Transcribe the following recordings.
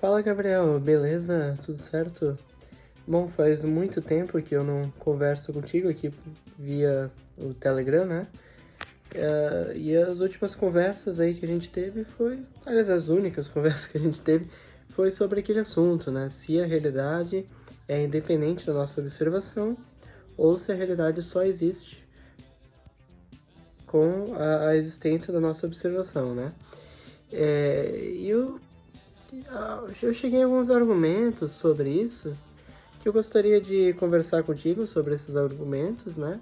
Fala, Gabriel, beleza? Tudo certo? Bom, faz muito tempo que eu não converso contigo aqui via o Telegram, né? E as últimas conversas aí que a gente teve aliás, as únicas conversas que a gente teve foi sobre aquele assunto, né? Se a realidade é independente da nossa observação ou se a realidade só existe com a existência da nossa observação, né? E eu cheguei a alguns argumentos sobre isso que eu gostaria de conversar contigo sobre esses argumentos, né?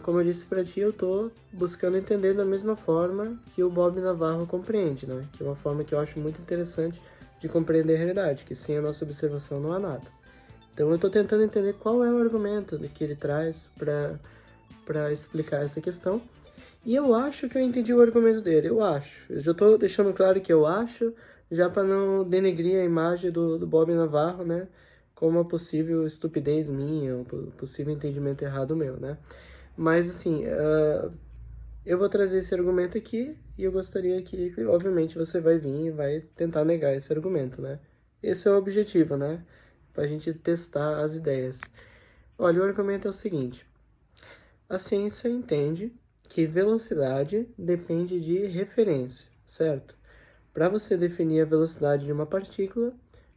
Como eu disse para ti, eu tô buscando entender da mesma forma que o Bob Navarro compreende, né? Que é uma forma que eu acho muito interessante de compreender a realidade, que sem a nossa observação não há nada. Então eu estou tentando entender qual é o argumento que ele traz para explicar essa questão. E eu acho que eu entendi o argumento dele, eu acho. Eu já estou deixando claro que eu acho, já para não denegrir a imagem do Bob Navarro, né? Como uma possível estupidez minha, um possível entendimento errado meu, né? Mas, assim, eu vou trazer esse argumento aqui e eu gostaria que, obviamente, você vai vir e vai tentar negar esse argumento, né? Esse é o objetivo, né? Pra gente testar as ideias. Olha, o argumento é o seguinte. A ciência entende que velocidade depende de referência, certo? Para você definir a velocidade de uma partícula,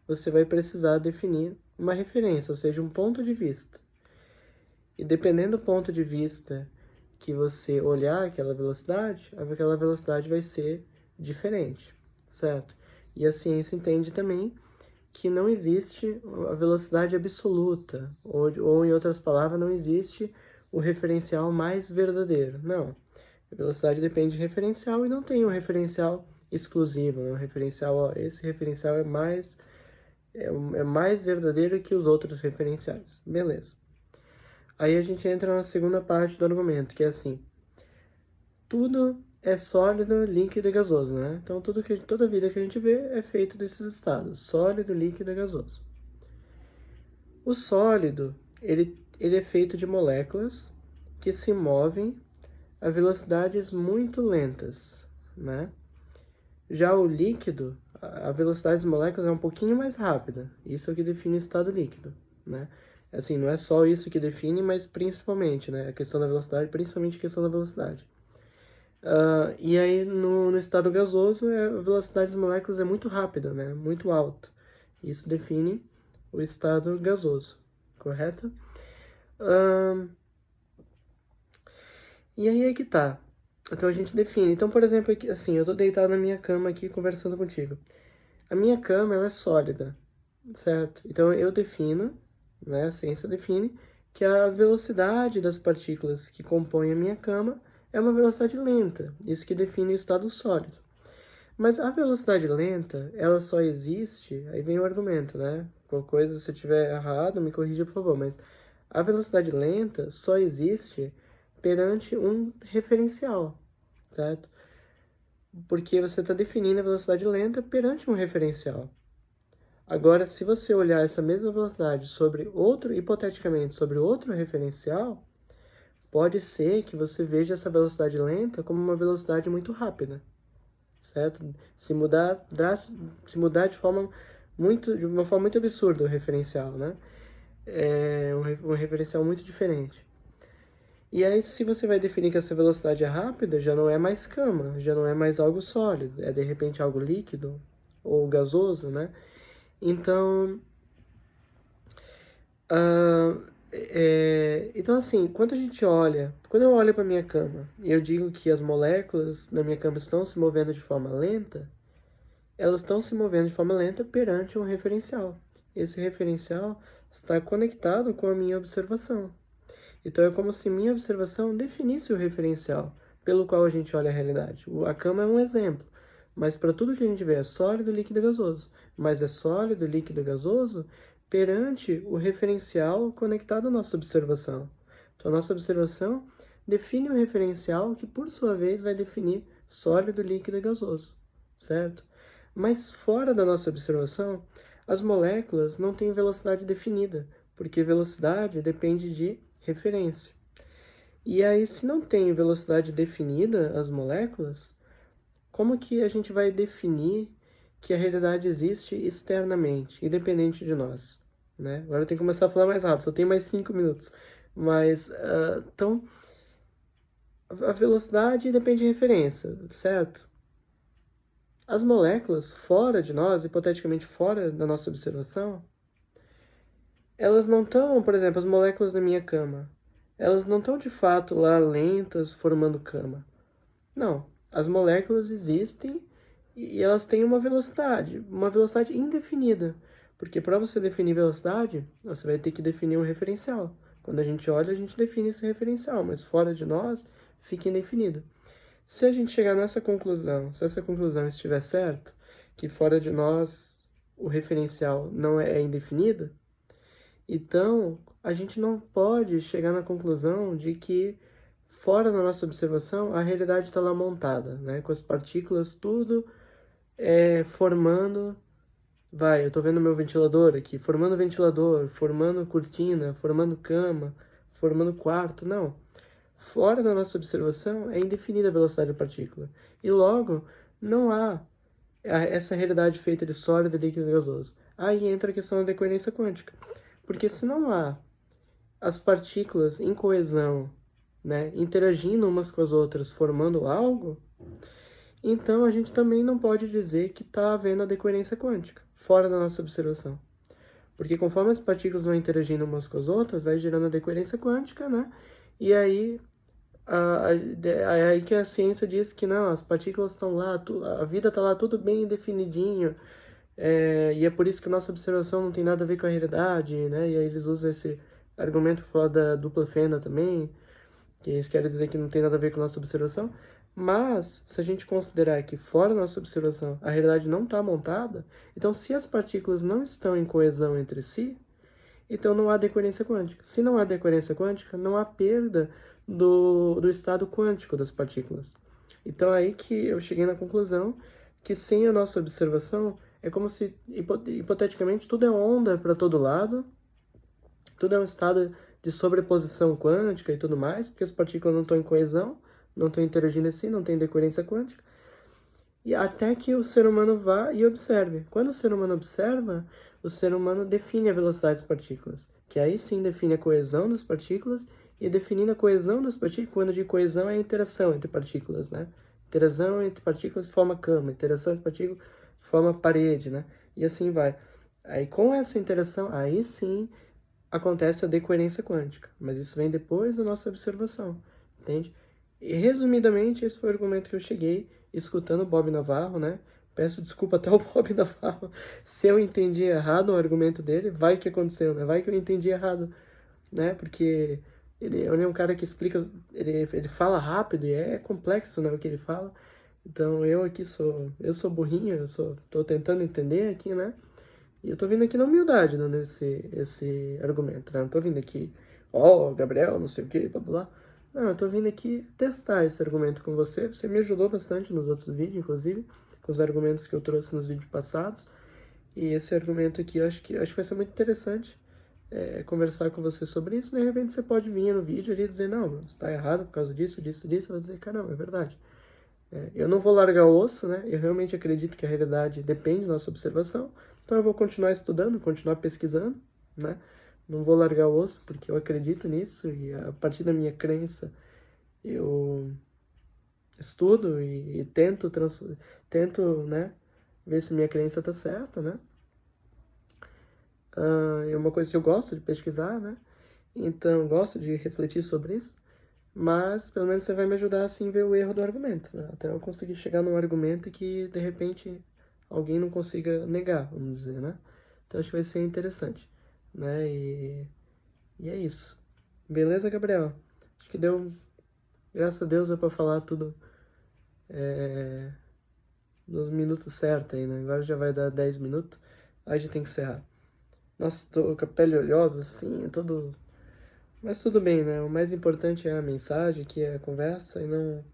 você vai precisar definir uma referência, ou seja, um ponto de vista. E dependendo do ponto de vista que você olhar aquela velocidade vai ser diferente, certo? E a ciência entende também que não existe a velocidade absoluta, ou em outras palavras, não existe o referencial mais verdadeiro. Não. A velocidade depende de referencial e não tem um referencial exclusivo, né? Um referencial, ó, esse referencial é mais verdadeiro que os outros referenciais. Beleza. Aí a gente entra na segunda parte do argumento, que é assim: tudo é sólido, líquido e gasoso, né? Então toda a vida que a gente vê é feita desses estados: sólido, líquido e gasoso. O sólido, ele é feito de moléculas que se movem a velocidades muito lentas, né? Já o líquido, a velocidade das moléculas é um pouquinho mais rápida. Isso é o que define o estado líquido, né? Assim, não é só isso que define, mas principalmente, né? A questão da velocidade, principalmente a questão da velocidade. E aí, no estado gasoso, a velocidade das moléculas é muito rápida, né? Muito alta. Isso define o estado gasoso, correto? E aí é que tá. Então a gente define. Então, por exemplo, aqui, assim, eu tô deitado na minha cama aqui conversando contigo. A minha cama, ela é sólida, certo? Então eu defino, né, a ciência define, que a velocidade das partículas que compõem a minha cama é uma velocidade lenta. Isso que define o estado sólido. Mas a velocidade lenta, ela só existe, aí vem o argumento, né? Qualquer coisa, se eu estiver errado, me corrija, por favor, mas a velocidade lenta só existe perante um referencial, certo? Porque você está definindo a velocidade lenta perante um referencial. Agora, se você olhar essa mesma velocidade hipoteticamente, sobre outro referencial, pode ser que você veja essa velocidade lenta como uma velocidade muito rápida, certo? Se mudar de uma forma muito absurda o referencial, né? É um referencial muito diferente. E aí, se você vai definir que essa velocidade é rápida, já não é mais cama, já não é mais algo sólido, é de repente algo líquido ou gasoso, né? Então, então assim, quando eu olho para minha cama e eu digo que as moléculas na minha cama estão se movendo de forma lenta, elas estão se movendo de forma lenta perante um referencial. Esse referencial está conectado com a minha observação. Então é como se minha observação definisse o referencial pelo qual a gente olha a realidade. A cama é um exemplo, mas para tudo que a gente vê é sólido, líquido e gasoso. Mas é sólido, líquido e gasoso perante o referencial conectado à nossa observação. Então a nossa observação define o referencial que, por sua vez, vai definir sólido, líquido e gasoso, certo? Mas fora da nossa observação, as moléculas não têm velocidade definida, porque velocidade depende de referência. E aí, se não tem velocidade definida as moléculas, como que a gente vai definir que a realidade existe externamente, independente de nós, né? Agora eu tenho que começar a falar mais rápido, só tenho mais 5 minutos. Mas, então, a velocidade depende de referência, certo? As moléculas fora de nós, hipoteticamente fora da nossa observação, elas não estão, por exemplo, as moléculas da minha cama, elas não estão de fato lá lentas formando cama. Não, as moléculas existem e elas têm uma velocidade indefinida. Porque para você definir velocidade, você vai ter que definir um referencial. Quando a gente olha, a gente define esse referencial, mas fora de nós, fica indefinido. Se a gente chegar nessa conclusão, se essa conclusão estiver certa, que fora de nós o referencial não é indefinido, então a gente não pode chegar na conclusão de que fora da nossa observação a realidade está lá montada, né? Com as partículas tudo formando. Eu estou vendo meu ventilador aqui, formando ventilador, formando cortina, formando cama, formando quarto. Não. Fora da nossa observação é indefinida a velocidade da partícula. E logo, não há essa realidade feita de sólido, líquido e gasoso. Aí entra a questão da decoerência quântica. Porque se não há as partículas em coesão, né, interagindo umas com as outras, formando algo, então a gente também não pode dizer que está havendo a decoerência quântica, fora da nossa observação. Porque conforme as partículas vão interagindo umas com as outras, vai gerando a decoerência quântica, né? E aí, aí que a ciência diz que não, as partículas estão lá, a vida está lá tudo bem definidinho, e é por isso que a nossa observação não tem nada a ver com a realidade, né? E aí eles usam esse argumento para falar da dupla fenda também, que eles querem dizer que não tem nada a ver com a nossa observação. Mas, se a gente considerar que fora da nossa observação a realidade não está montada, então se as partículas não estão em coesão entre si, então não há decoerência quântica. Se não há decoerência quântica, não há perda do estado quântico das partículas. Então aí que eu cheguei na conclusão que sem a nossa observação é como se, hipoteticamente, tudo é onda para todo lado, tudo é um estado de sobreposição quântica e tudo mais, porque as partículas não estão em coesão, não estão interagindo assim, não tem decoerência quântica. E até que o ser humano vá e observe. Quando o ser humano observa, o ser humano define a velocidade das partículas, que aí sim define a coesão das partículas, e definindo a coesão das partículas, quando de coesão é a interação entre partículas, né? Interação entre partículas forma cama, interação entre partículas forma parede, né? E assim vai. Aí com essa interação, aí sim acontece a decoerência quântica, mas isso vem depois da nossa observação, entende? E resumidamente, esse foi o argumento que eu cheguei escutando o Bob Navarro, né? Peço desculpa até ao Bob Navarro se eu entendi errado o argumento dele, vai que aconteceu, né? Vai que eu entendi errado, né? Porque ele é um cara que explica, ele fala rápido e é complexo, né, o que ele fala. Então eu aqui eu sou burrinho, tô tentando entender aqui, né? E eu tô vindo aqui na humildade, dando esse argumento, né? Não tô vindo aqui, Gabriel, não sei o que, blá blá. Não, eu tô vindo aqui testar esse argumento com você. Você me ajudou bastante nos outros vídeos, inclusive, com os argumentos que eu trouxe nos vídeos passados. E esse argumento aqui, eu acho que vai ser muito interessante conversar com você sobre isso. De repente você pode vir no vídeo ali e dizer, não, você tá errado por causa disso, disso, disso. Eu vou dizer, caramba, é verdade. Eu não vou largar o osso, né? Eu realmente acredito que a realidade depende da nossa observação. Então eu vou continuar estudando, continuar pesquisando, né? Não vou largar o osso porque eu acredito nisso e a partir da minha crença eu estudo e tento, né, ver se minha crença tá certa, né? É uma coisa que eu gosto de pesquisar, né? Então eu gosto de refletir sobre isso. Mas, pelo menos, você vai me ajudar, assim, a ver o erro do argumento, né? Até eu conseguir chegar num argumento que, de repente, alguém não consiga negar, vamos dizer, né? Então, acho que vai ser interessante, né? E é isso. Beleza, Gabriel? Acho que deu, graças a Deus, é pra falar tudo nos minutos certos aí, né? Agora já vai dar 10 minutos, aí já tem que encerrar. Nossa, tô com a pele oleosa, assim, todo... Mas tudo bem, né? O mais importante é a mensagem, que é a conversa e não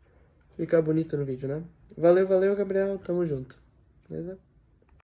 ficar bonito no vídeo, né? Valeu, Gabriel. Tamo junto. Beleza?